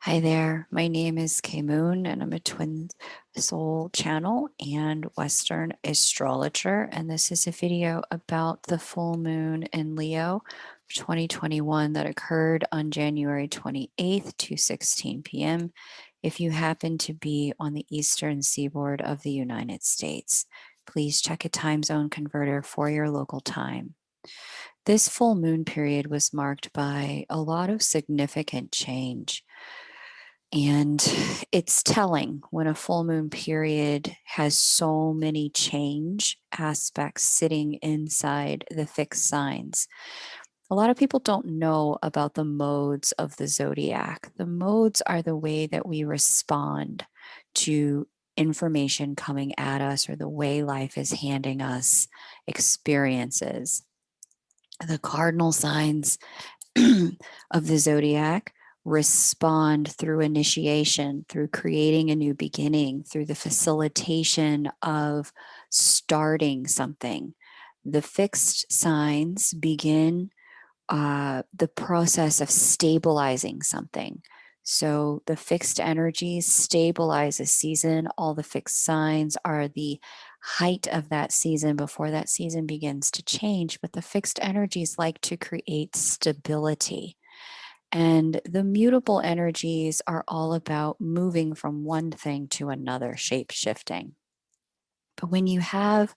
Hi there, my name is Kay Moon and I'm a twin soul channel and Western astrologer. And this is a video about the full moon in Leo 2021 that occurred on January 28th, 2:16 p.m. If you happen to be on the eastern seaboard of the United States, please check a time zone converter for your local time. This full moon period was marked by a lot of significant change. And it's telling when a full moon period has so many change aspects sitting inside the fixed signs. A lot of people don't know about the modes of the zodiac. The modes are the way that we respond to information coming at us or the way life is handing us experiences. The cardinal signs of the zodiac respond through initiation, through creating a new beginning, through the facilitation of starting something. The fixed signs begin the process of stabilizing something. So the fixed energies stabilize a season. All the fixed signs are the height of that season before that season begins to change. But the fixed energies like to create stability. And the mutable energies are all about moving from one thing to another, shape shifting. But when you have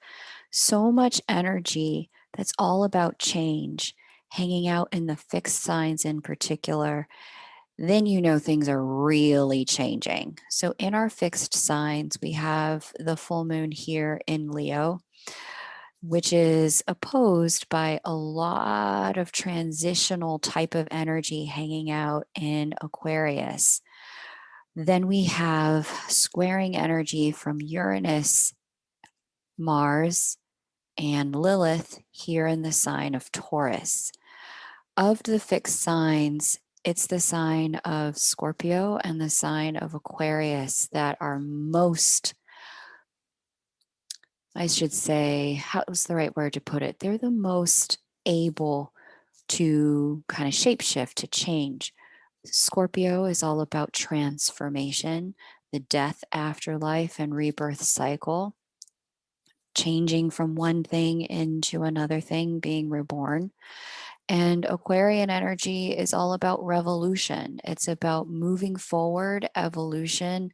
so much energy that's all about change, hanging out in the fixed signs in particular, then you know things are really changing. So in our fixed signs, we have the full moon here in Leo, which is opposed by a lot of transitional type of energy hanging out in Aquarius. Then we have squaring energy from Uranus, Mars, and Lilith here in the sign of Taurus. Of the fixed signs, it's the sign of Scorpio and the sign of Aquarius that are most, I should say, how's the right word to put it? They're the most able to kind of shapeshift, to change. Scorpio is all about transformation, the death, afterlife, and rebirth cycle, changing from one thing into another thing, being reborn. And Aquarian energy is all about revolution. It's about moving forward, evolution,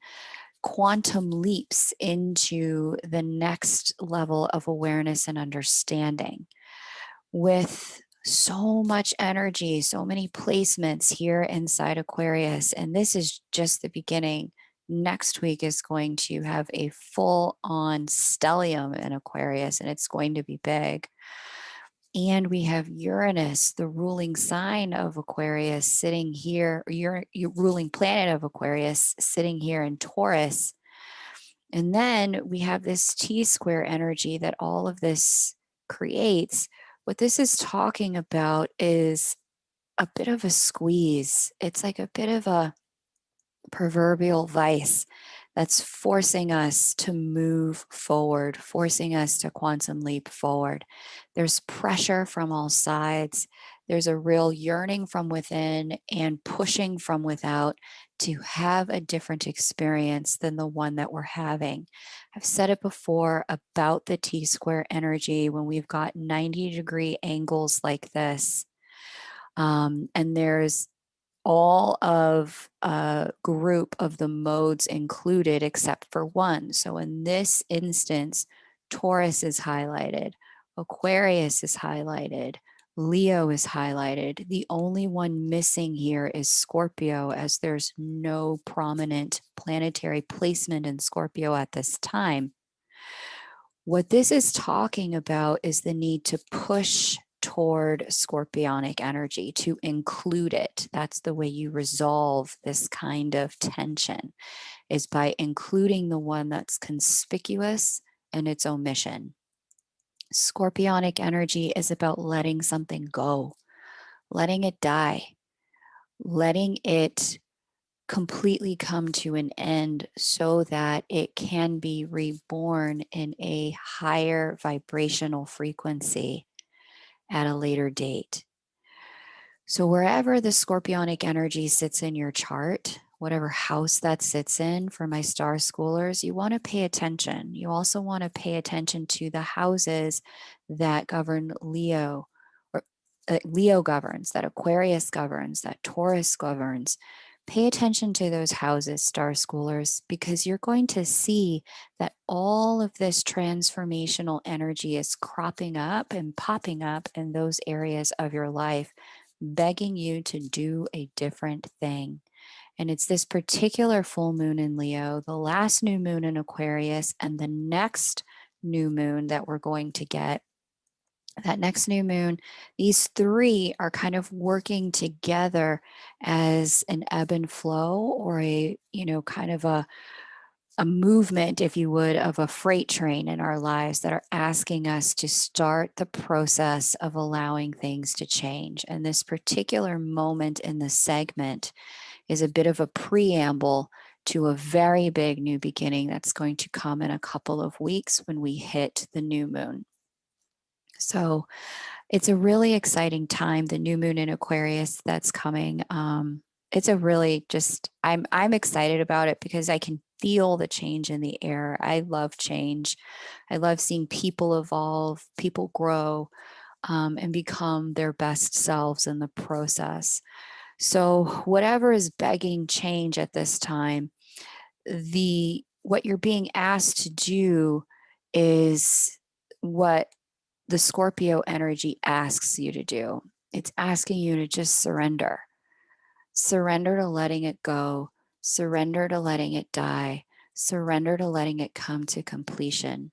quantum leaps into the next level of awareness and understanding. With so much energy, so many placements here inside Aquarius, and this is just the beginning. Next week is going to have a full-on stellium in Aquarius, and it's going to be big. And we have Uranus, the ruling sign of Aquarius, sitting here, or your ruling planet of Aquarius, sitting here in Taurus. And then we have this T-square energy that all of this creates. What this is talking about is a bit of a squeeze. It's like a bit of a proverbial vice that's forcing us to move forward, forcing us to quantum leap forward. There's pressure from all sides. There's a real yearning from within and pushing from without to have a different experience than the one that we're having. I've said it before about the T-square energy when we've got 90-degree angles like this. And there's all of a group of the modes included except for one. So in this instance, Taurus is highlighted, Aquarius is highlighted, Leo is highlighted. The only one missing here is Scorpio, as there's no prominent planetary placement in Scorpio at this time. What this is talking about is the need to push toward scorpionic energy, to include it. That's the way you resolve this kind of tension, is by including the one that's conspicuous and its omission. Scorpionic energy is about letting something go, letting it die, letting it completely come to an end so that it can be reborn in a higher vibrational frequency at a later date. So wherever the scorpionic energy sits in your chart, whatever house that sits in. For my star schoolers, you want to pay attention. You also want to pay attention to the houses that govern Leo, or Leo governs, that Aquarius governs, that Taurus governs. Pay attention to those houses, star schoolers, because you're going to see that all of this transformational energy is cropping up and popping up in those areas of your life, begging you to do a different thing. And it's this particular full moon in Leo, the last new moon in Aquarius, and the next new moon that we're going to get. That next new moon, these three are kind of working together as an ebb and flow, or a, kind of a movement, if you would, of a freight train in our lives that are asking us to start the process of allowing things to change. And this particular moment in the segment is a bit of a preamble to a very big new beginning that's going to come in a couple of weeks when we hit the new moon. So it's a really exciting time, the new moon in Aquarius that's coming. It's a really just, I'm excited about it because I can feel the change in the air. I love change. I love seeing people evolve, people grow, and become their best selves in the process. So whatever is begging change at this time, what you're being asked to do is what the Scorpio energy asks you to do. It's asking you to just surrender. Surrender to letting it go. Surrender to letting it die. Surrender to letting it come to completion.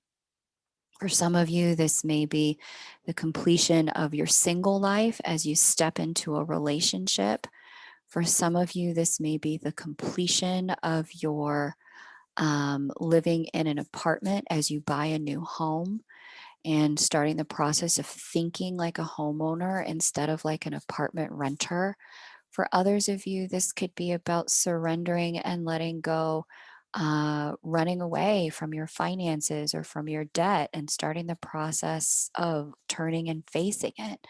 For some of you, this may be the completion of your single life as you step into a relationship. For some of you, this may be the completion of your living in an apartment as you buy a new home, and starting the process of thinking like a homeowner instead of like an apartment renter. For others of you, this could be about surrendering and letting go, running away from your finances or from your debt and starting the process of turning and facing it.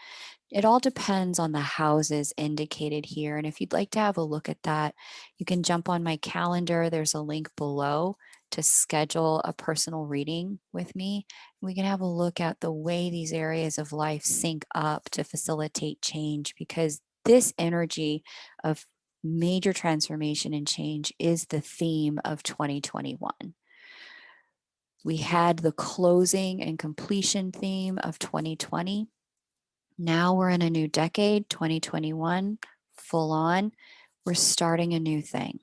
It all depends on the houses indicated here. And if you'd like to have a look at that, you can jump on my calendar. There's a link below to schedule a personal reading with me. We can have a look at the way these areas of life sync up to facilitate change, because this energy of major transformation and change is the theme of 2021. We had the closing and completion theme of 2020. Now we're in a new decade, 2021, full on. We're starting a new thing.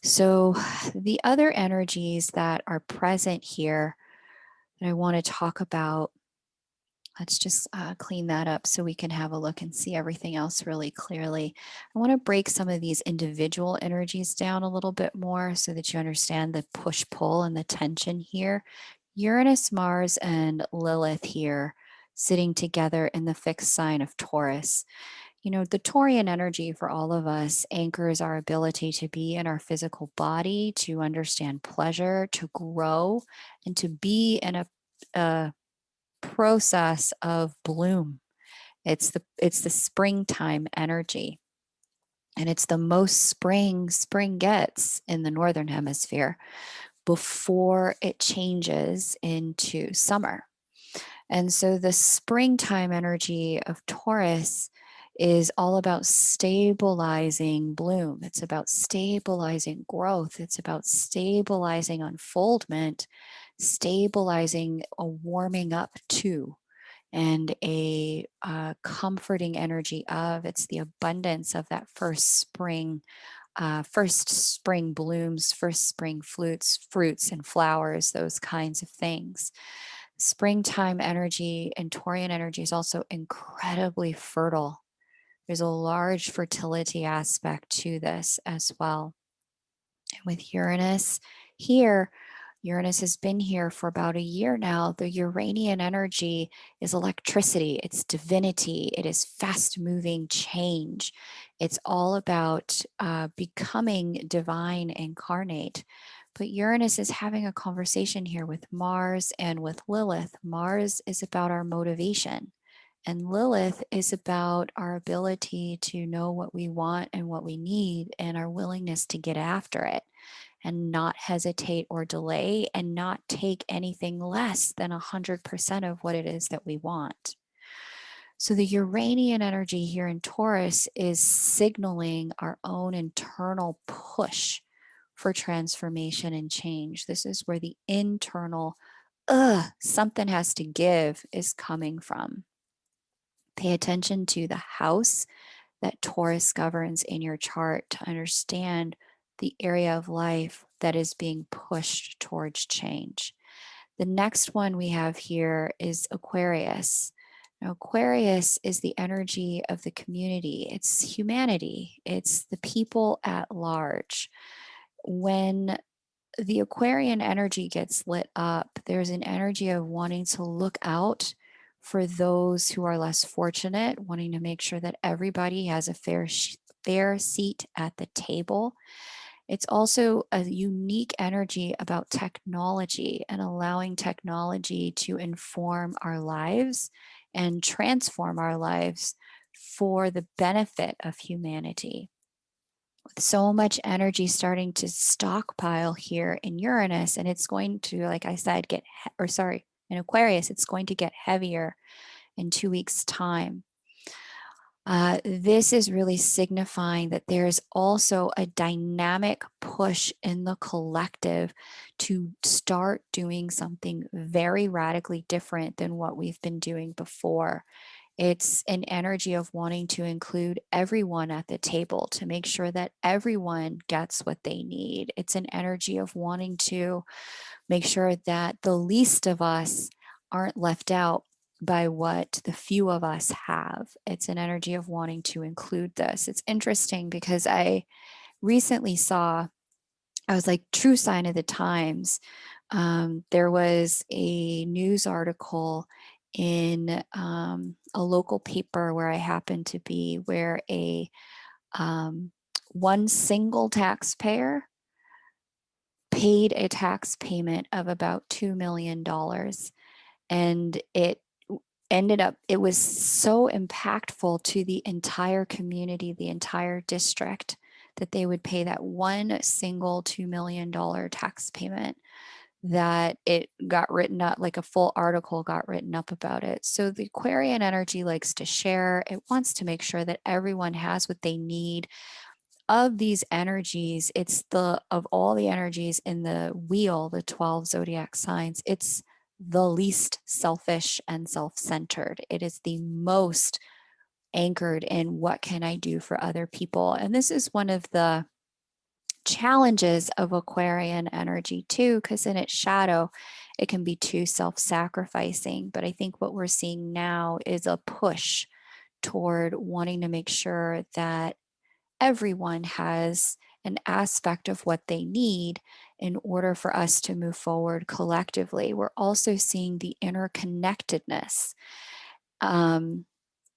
So the other energies that are present here that I want to talk about, let's just clean that up so we can have a look and see everything else really clearly. I want to break some of these individual energies down a little bit more so that you understand the push-pull and the tension here. Uranus, Mars, and Lilith here sitting together in the fixed sign of Taurus. The Taurian energy for all of us anchors our ability to be in our physical body, to understand pleasure, to grow, and to be in a process of bloom. It's the springtime energy. And it's the most spring gets in the northern hemisphere before it changes into summer. And so the springtime energy of Taurus is all about stabilizing bloom. It's about stabilizing growth. It's about stabilizing unfoldment, stabilizing a warming up to, and a comforting energy of. It's the abundance of that first spring blooms, first spring fruits and flowers, those kinds of things. Springtime energy and Taurian energy is also incredibly fertile. There's a large fertility aspect to this as well. And with Uranus here, Uranus has been here for about a year now. The Uranian energy is electricity, it's divinity, it is fast moving change. It's all about becoming divine incarnate. But Uranus is having a conversation here with Mars and with Lilith. Mars is about our motivation. And Lilith is about our ability to know what we want and what we need and our willingness to get after it and not hesitate or delay and not take anything less than 100% of what it is that we want. So the Uranian energy here in Taurus is signaling our own internal push for transformation and change. This is where the internal, something has to give is coming from. Pay attention to the house that Taurus governs in your chart to understand the area of life that is being pushed towards change. The next one we have here is Aquarius. Now, Aquarius is the energy of the community. It's humanity. It's the people at large. When the Aquarian energy gets lit up, there's an energy of wanting to look out for those who are less fortunate, wanting to make sure that everybody has a fair seat at the table. It's also a unique energy about technology and allowing technology to inform our lives and transform our lives for the benefit of humanity. With so much energy starting to stockpile here in Uranus, and it's going to, like I said, in Aquarius, it's going to get heavier in 2 weeks' time. This is really signifying that there's also a dynamic push in the collective to start doing something very radically different than what we've been doing before. It's an energy of wanting to include everyone at the table to make sure that everyone gets what they need. It's an energy of wanting to make sure that the least of us aren't left out by what the few of us have. It's an energy of wanting to include this. It's interesting because I recently saw, I was like, true sign of the times. There was a news article in a local paper where I happen to be, where one single taxpayer paid a tax payment of about $2 million. And it was so impactful to the entire community, the entire district, that they would pay that one single $2 million tax payment, that it got written up, like a full article got written up about it. So the Aquarian energy likes to share. It wants to make sure that everyone has what they need. Of these energies, of all the energies in the wheel, the 12 zodiac signs, it's the least selfish and self-centered. It is the most anchored in what can I do for other people. And this is one of the challenges of Aquarian energy too, because in its shadow, it can be too self-sacrificing. But I think what we're seeing now is a push toward wanting to make sure that everyone has an aspect of what they need in order for us to move forward collectively. We're also seeing the interconnectedness and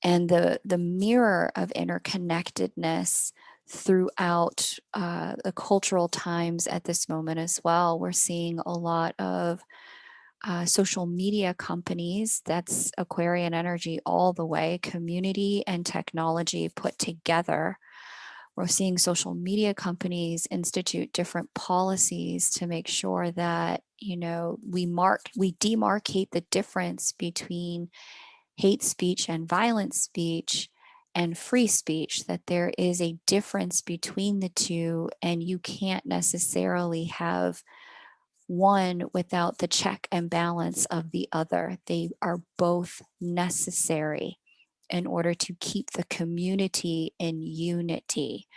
the mirror of interconnectedness throughout the cultural times at this moment as well. We're seeing a lot of social media companies, that's Aquarian energy all the way, community and technology put together. We're seeing social media companies institute different policies to make sure that, we demarcate the difference between hate speech and violent speech and free speech, that there is a difference between the two, and you can't necessarily have one without the check and balance of the other. They are both necessary in order to keep the community in unity.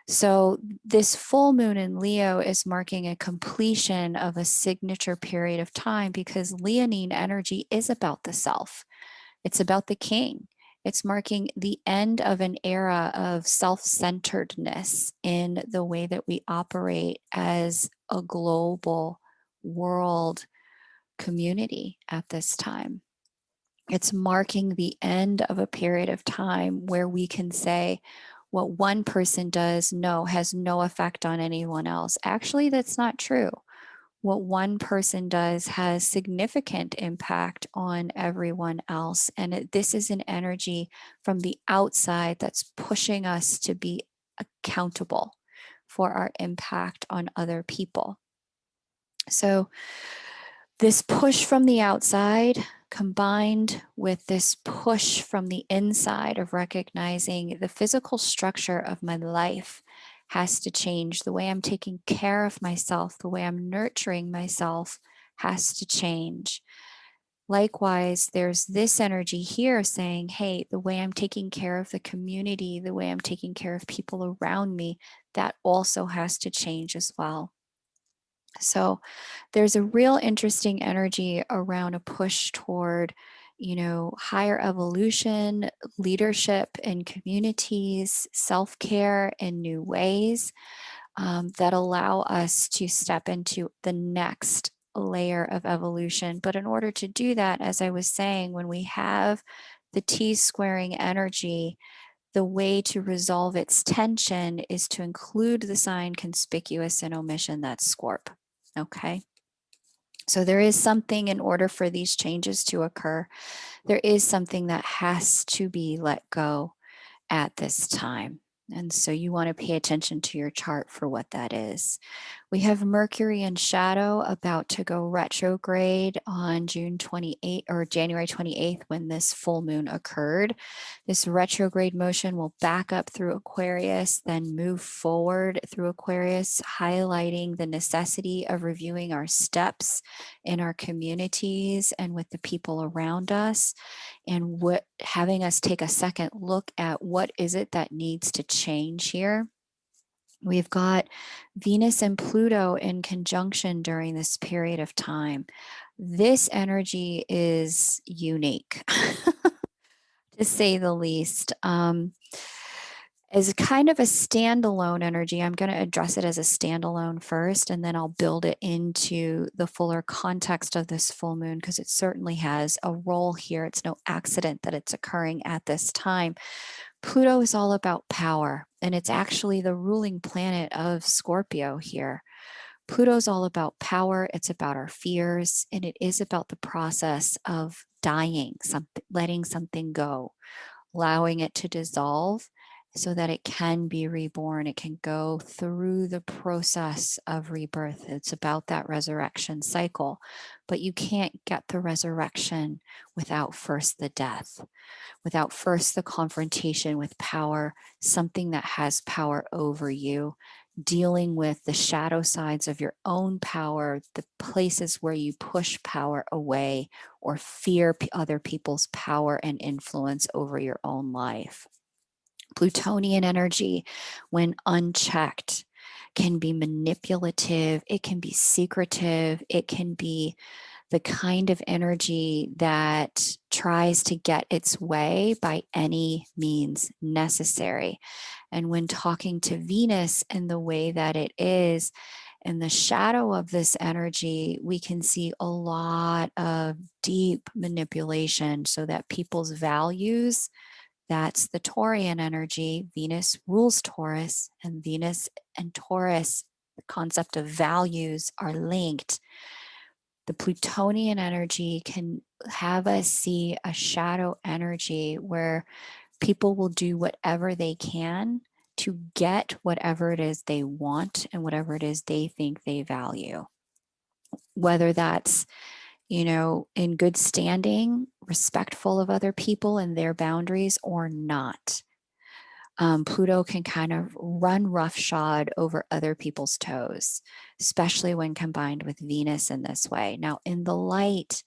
So this full moon in Leo is marking a completion of a signature period of time, because Leonine energy is about the self. It's about the king. It's marking the end of an era of self-centeredness in the way that we operate as a global world community at this time. It's marking the end of a period of time where we can say what one person does has no effect on anyone else. Actually, that's not true. what one person does has significant impact on everyone else. And this is an energy from the outside that's pushing us to be accountable for our impact on other people. So, this push from the outside combined with this push from the inside of recognizing the physical structure of my life has to change. The way I'm taking care of myself, the way I'm nurturing myself has to change. Likewise, there's this energy here saying, hey, the way I'm taking care of the community, the way I'm taking care of people around me, that also has to change as well. So there's a real interesting energy around a push toward, higher evolution, leadership in communities, self-care in new ways that allow us to step into the next layer of evolution. But in order to do that, as I was saying, when we have the T-squaring energy, the way to resolve its tension is to include the sign conspicuous in omission, that's Scorp. Okay. So there is something, in order for these changes to occur, there is something that has to be let go at this time. And so you want to pay attention to your chart for what that is. We have Mercury in shadow about to go retrograde on June 28th or January 28th when this full moon occurred. This retrograde motion will back up through Aquarius, then move forward through Aquarius, highlighting the necessity of reviewing our steps in our communities and with the people around us, and having us take a second look at what is it that needs to change here. We've got Venus and Pluto in conjunction during this period of time. This energy is unique, to say the least. As kind of a standalone energy, I'm going to address it as a standalone first, and then I'll build it into the fuller context of this full moon, because it certainly has a role here. It's no accident that it's occurring at this time. Pluto is all about power, and it's actually the ruling planet of Scorpio here. Pluto's all about power. It's about our fears, and it is about the process of dying, letting something go, allowing it to dissolve so that it can be reborn. It can go through the process of rebirth. It's about that resurrection cycle, but you can't get the resurrection without first the death, without first the confrontation with power, something that has power over you, dealing with the shadow sides of your own power, the places where you push power away or fear other people's power and influence over your own life. Plutonian energy, when unchecked, can be manipulative, it can be secretive, it can be the kind of energy that tries to get its way by any means necessary. And when talking to Venus in the way that it is, in the shadow of this energy, we can see a lot of deep manipulation so that people's values, that's the Taurian energy. Venus rules Taurus, and Venus and Taurus, the concept of values, are linked. The Plutonian energy can have us see a shadow energy where people will do whatever they can to get whatever it is they want and whatever it is they think they value. Whether that's, in good standing, respectful of other people and their boundaries or not. Pluto can kind of run roughshod over other people's toes, especially when combined with Venus in this way. Now, in the light,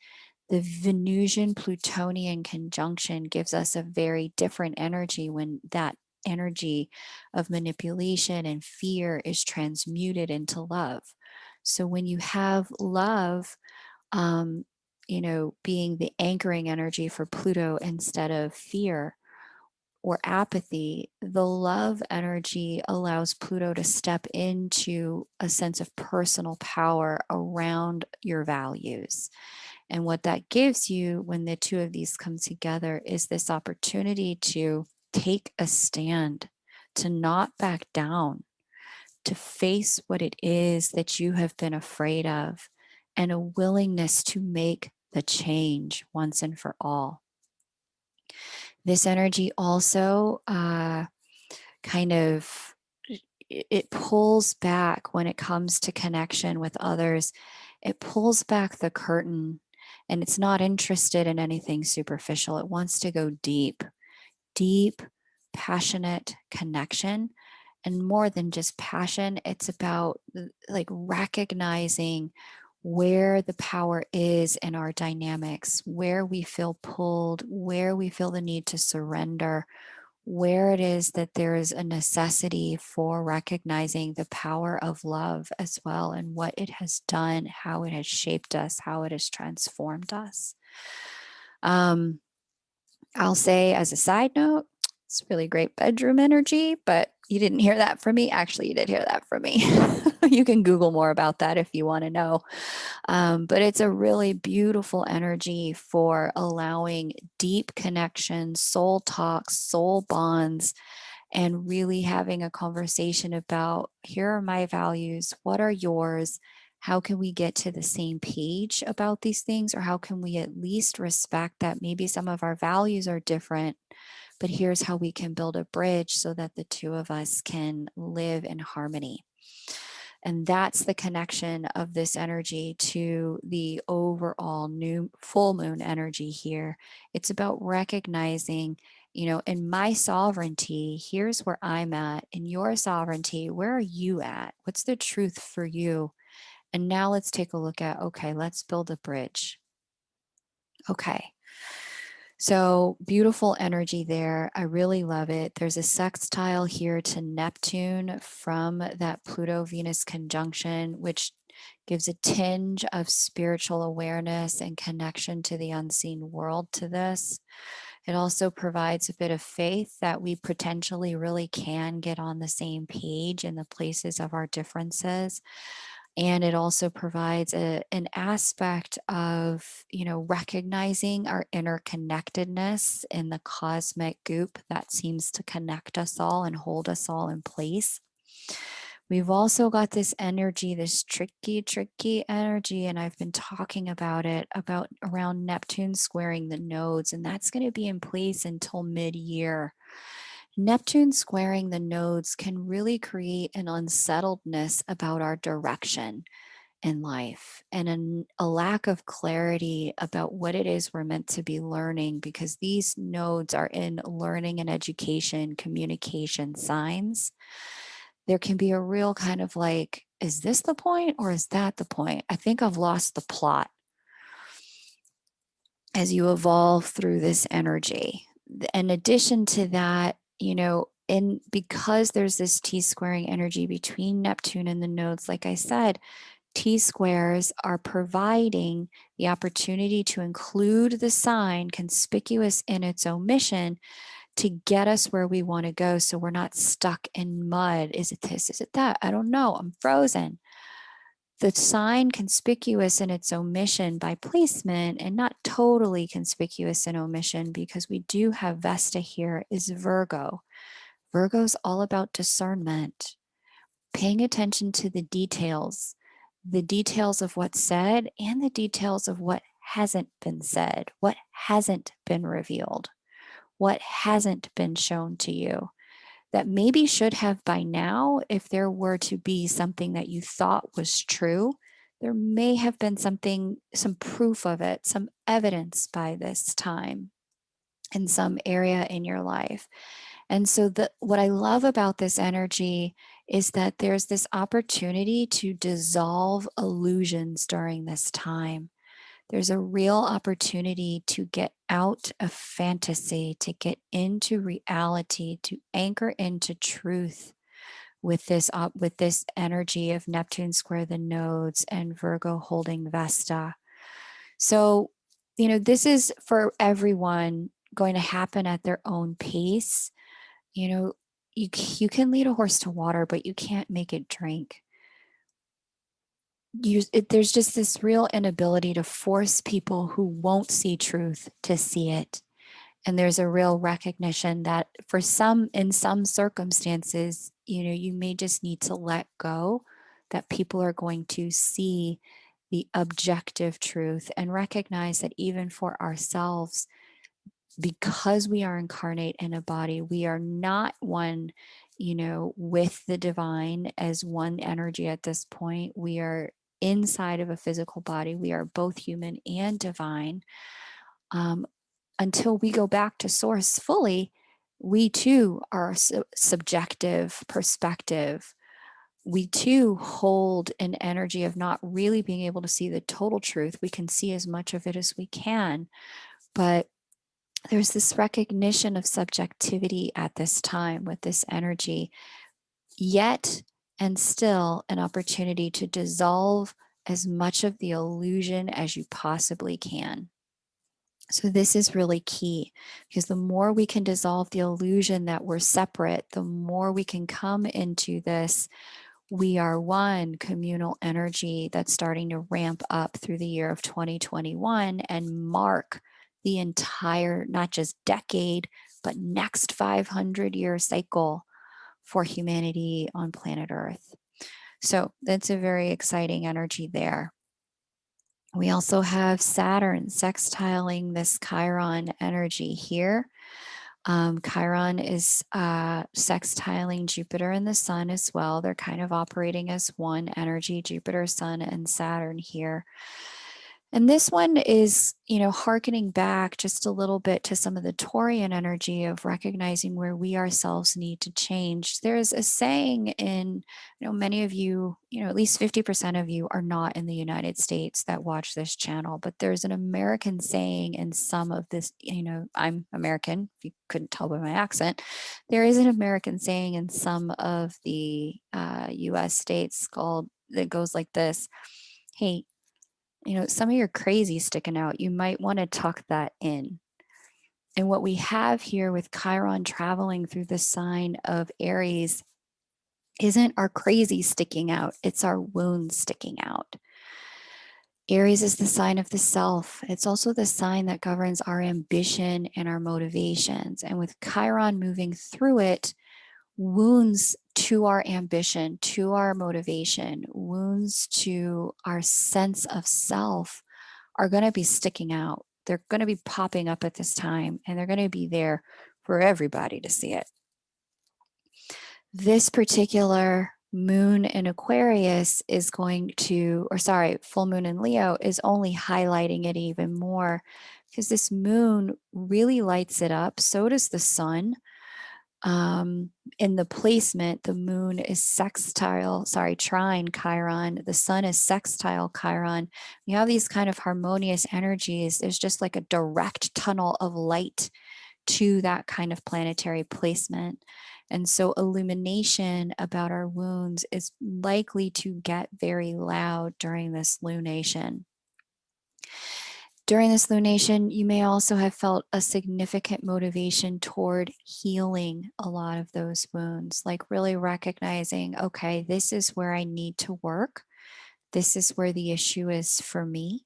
the Venusian-Plutonian conjunction gives us a very different energy when that energy of manipulation and fear is transmuted into love. So when you have love, being the anchoring energy for Pluto instead of fear or apathy, the love energy allows Pluto to step into a sense of personal power around your values. And what that gives you when the two of these come together is this opportunity to take a stand, to not back down, to face what it is that you have been afraid of, and a willingness to make the change once and for all. This energy also kind of, it pulls back when it comes to connection with others. It pulls back the curtain, and it's not interested in anything superficial. It wants to go deep, deep, passionate connection. And more than just passion, it's about like recognizing where the power is in our dynamics, where we feel pulled, where we feel the need to surrender, where it is that there is a necessity for recognizing the power of love as well, and what it has done, how it has shaped us, how it has transformed us. I'll say as a side note, it's really great bedroom energy, but you didn't hear that from me. Actually, you did hear that from me. You can Google more about that if you want to know. But it's a really beautiful energy for allowing deep connections, soul talks, soul bonds, and really having a conversation about, here are my values, what are yours? How can we get to the same page about these things? Or how can we at least respect that maybe some of our values are different, but here's how we can build a bridge so that the two of us can live in harmony. And that's the connection of this energy to the overall new full moon energy here. It's about recognizing, in my sovereignty, here's where I'm at. In your sovereignty, where are you at? What's the truth for you? And now let's take a look at, okay, let's build a bridge. Okay. So beautiful energy there. I really love it. There's a sextile here to Neptune from that Pluto-Venus conjunction, which gives a tinge of spiritual awareness and connection to the unseen world to this. It also provides a bit of faith that we potentially really can get on the same page in the places of our differences. And it also provides an aspect of, recognizing our interconnectedness in the cosmic goop that seems to connect us all and hold us all in place. We've also got this energy, this tricky energy, and I've been talking about it, about around Neptune squaring the nodes, and that's going to be in place until mid-year. Neptune squaring the nodes can really create an unsettledness about our direction in life, and a lack of clarity about what it is we're meant to be learning, because these nodes are in learning and education, communication signs. There can be a real kind of like, is this the point or is that the point? I think I've lost the plot as you evolve through this energy. In addition to that, because there's this T-squaring energy between Neptune and the nodes, like I said, T-squares are providing the opportunity to include the sign conspicuous in its omission to get us where we want to go, so we're not stuck in mud. Is it this? Is it that? I don't know. I'm frozen. The sign conspicuous in its omission by placement, and not totally conspicuous in omission, because we do have Vesta here, is Virgo. Virgo's all about discernment, paying attention to the details of what's said and the details of what hasn't been said, what hasn't been revealed, what hasn't been shown to you, that maybe should have by now. If there were to be something that you thought was true, there may have been something, some proof of it, some evidence by this time in some area in your life. And so what I love about this energy is that there's this opportunity to dissolve illusions during this time. There's a real opportunity to get out of fantasy, to get into reality, to anchor into truth with this energy of Neptune square the nodes and Virgo holding Vesta. So, this is for everyone going to happen at their own pace. You can lead a horse to water, but you can't make it drink. There's just this real inability to force people who won't see truth to see it. And there's a real recognition that for some, in some circumstances, you may just need to let go, that people are going to see the objective truth and recognize that even for ourselves, because we are incarnate in a body, we are not one, with the divine as one energy at this point. We are inside of a physical body. We are both human and divine. Until we go back to source fully, we too are subjective perspective. We too hold an energy of not really being able to see the total truth. We can see as much of it as we can, but there's this recognition of subjectivity at this time with this energy, yet and still an opportunity to dissolve as much of the illusion as you possibly can. So this is really key, because the more we can dissolve the illusion that we're separate, the more we can come into this we are one communal energy that's starting to ramp up through the year of 2021 and mark the entire, not just decade, but next 500-year cycle for humanity on planet Earth. So that's a very exciting energy there. We also have Saturn sextiling this Chiron energy here. Chiron is sextiling Jupiter and the Sun as well. They're kind of operating as one energy, Jupiter, Sun, and Saturn here. And this one is, hearkening back just a little bit to some of the Taurian energy of recognizing where we ourselves need to change. There's a saying in, many of you, at least 50% of you are not in the United States that watch this channel, but there's an American saying in some of this, I'm American, if you couldn't tell by my accent. There is an American saying in some of the US states that goes like this: hey, some of your crazy sticking out, you might want to tuck that in. And what we have here with Chiron traveling through the sign of Aries isn't our crazy sticking out, it's our wounds sticking out. Aries is the sign of the self. It's also the sign that governs our ambition and our motivations. And with Chiron moving through it, wounds to our ambition, to our motivation, wounds to our sense of self are going to be sticking out. They're going to be popping up at this time, and they're going to be there for everybody to see it. This particular moon in Aquarius is going to, full moon in Leo is only highlighting it even more, because this moon really lights it up. So does the sun. In the placement, the moon is trine Chiron. The sun is sextile Chiron. You have these kind of harmonious energies. There's just like a direct tunnel of light to that kind of planetary placement. And so illumination about our wounds is likely to get very loud during this lunation. During this lunation, you may also have felt a significant motivation toward healing a lot of those wounds, like really recognizing, okay, this is where I need to work. This is where the issue is for me.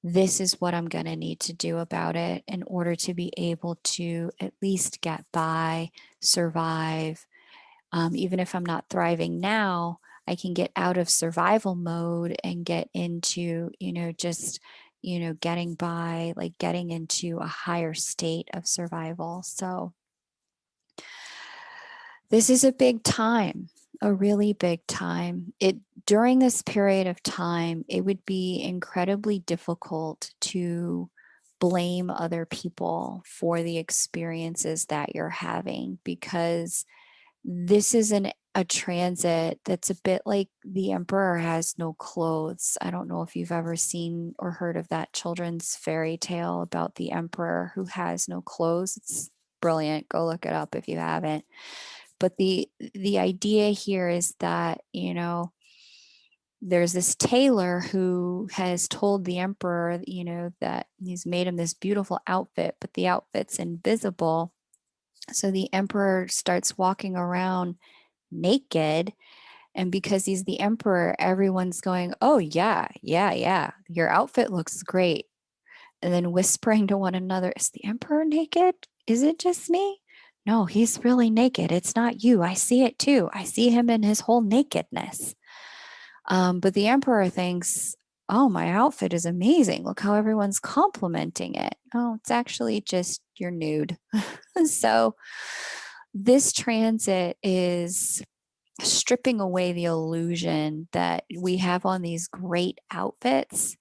This is what I'm going to need to do about it in order to be able to at least get by, survive. Even if I'm not thriving now, I can get out of survival mode and get into, getting by, like getting into a higher state of survival. So this is a big time, a really big time. During this period of time, it would be incredibly difficult to blame other people for the experiences that you're having, because this is a transit that's a bit like the emperor has no clothes. I don't know if you've ever seen or heard of that children's fairy tale about the emperor who has no clothes. It's brilliant. Go look it up if you haven't. But the idea here is that, there's this tailor who has told the emperor, that he's made him this beautiful outfit, but the outfit's invisible. So the emperor starts walking around naked. And because he's the emperor, everyone's going, oh, yeah, your outfit looks great. and then whispering to one another, is the emperor naked? Is it just me? No, he's really naked. It's not you. I see it too. I see him in his whole nakedness. But the emperor thinks, oh, my outfit is amazing. Look how everyone's complimenting it. Oh, it's actually just you're nude. So this transit is stripping away the illusion that we have on these great outfits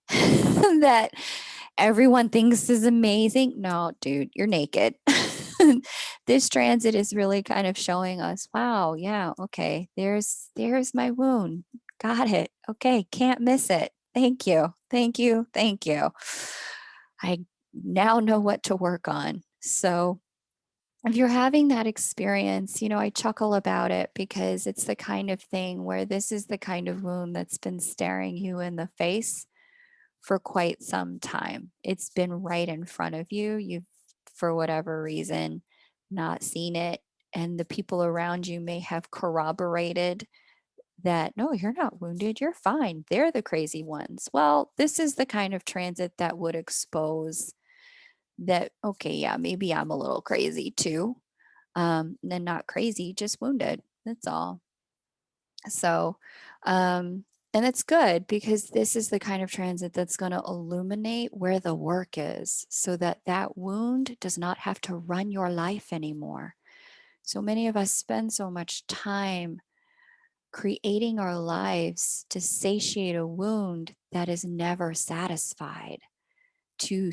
that everyone thinks is amazing. No, dude, you're naked. This transit is really kind of showing us, wow, yeah, okay, there's my wound. Got it. Okay, can't miss it. Thank you. Thank you. Thank you. I now know what to work on. So if you're having that experience, I chuckle about it because it's the kind of thing where this is the kind of wound that's been staring you in the face for quite some time. It's been right in front of you. You've, for whatever reason, not seen it. And the people around you may have corroborated that, no, you're not wounded. You're fine. They're the crazy ones. Well, this is the kind of transit that would expose that, okay, yeah, maybe I'm a little crazy too. And not crazy, just wounded. That's all. So, and it's good because this is the kind of transit that's going to illuminate where the work is so that that wound does not have to run your life anymore. So many of us spend so much time creating our lives to satiate a wound that is never satisfied, to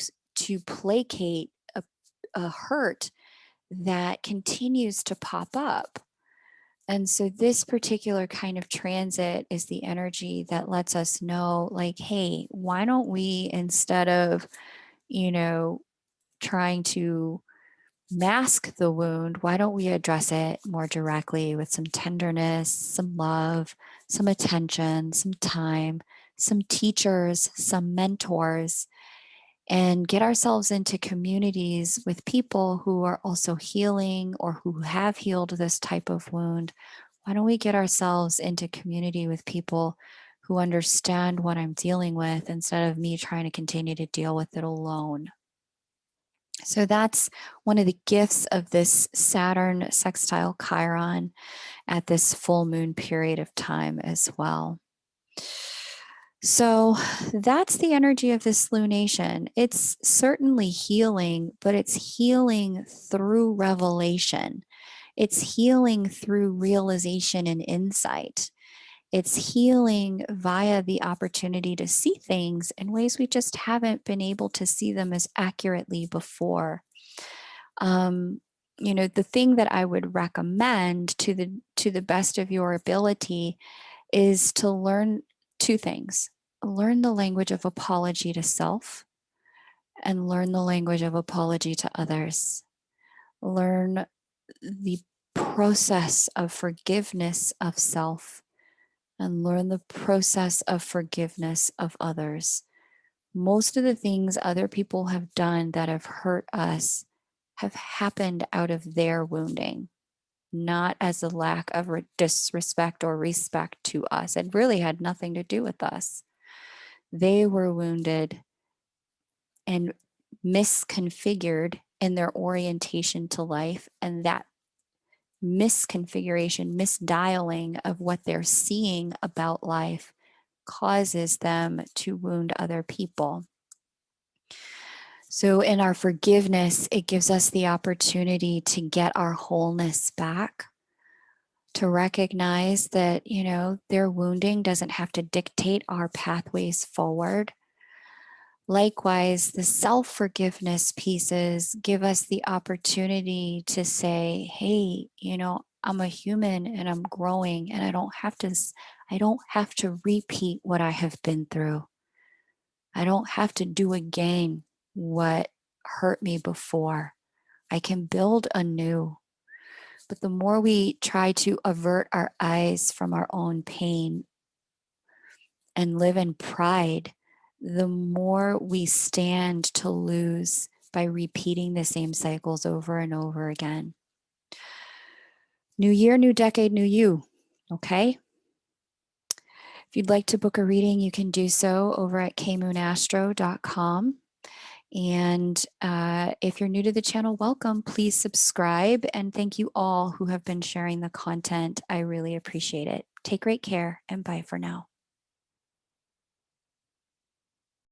placate a hurt that continues to pop up. And so this particular kind of transit is the energy that lets us know, like, hey, why don't we, instead of, trying to mask the wound, why don't we address it more directly with some tenderness, some love, some attention, some time, some teachers, some mentors, and get ourselves into communities with people who are also healing or who have healed this type of wound. Why don't we get ourselves into community with people who understand what I'm dealing with instead of me trying to continue to deal with it alone? So that's one of the gifts of this Saturn sextile Chiron at this full moon period of time as well. So that's the energy of this lunation. It's certainly healing, but it's healing through revelation. It's healing through realization and insight. It's healing via the opportunity to see things in ways we just haven't been able to see them as accurately before. The thing that I would recommend to the best of your ability is to learn two things. Learn the language of apology to self and learn the language of apology to others. Learn the process of forgiveness of self and learn the process of forgiveness of others. Most of the things other people have done that have hurt us have happened out of their wounding, not as a lack of disrespect or respect to us. It really had nothing to do with us. They were wounded and misconfigured in their orientation to life, and that misconfiguration, misdialing of what they're seeing about life causes them to wound other people. So in our forgiveness, it gives us the opportunity to get our wholeness back, to recognize that, their wounding doesn't have to dictate our pathways forward. Likewise, the self-forgiveness pieces give us the opportunity to say, hey, I'm a human and I'm growing and I don't have to repeat what I have been through. I don't have to do again what hurt me before. I can build anew. But the more we try to avert our eyes from our own pain and live in pride, the more we stand to lose by repeating the same cycles over and over again. New year, new decade, new you. Okay? If you'd like to book a reading, you can do so over at kmoonastro.com. And if you're new to the channel, welcome. Please subscribe. And thank you all who have been sharing the content. I really appreciate it. Take great care and bye for now.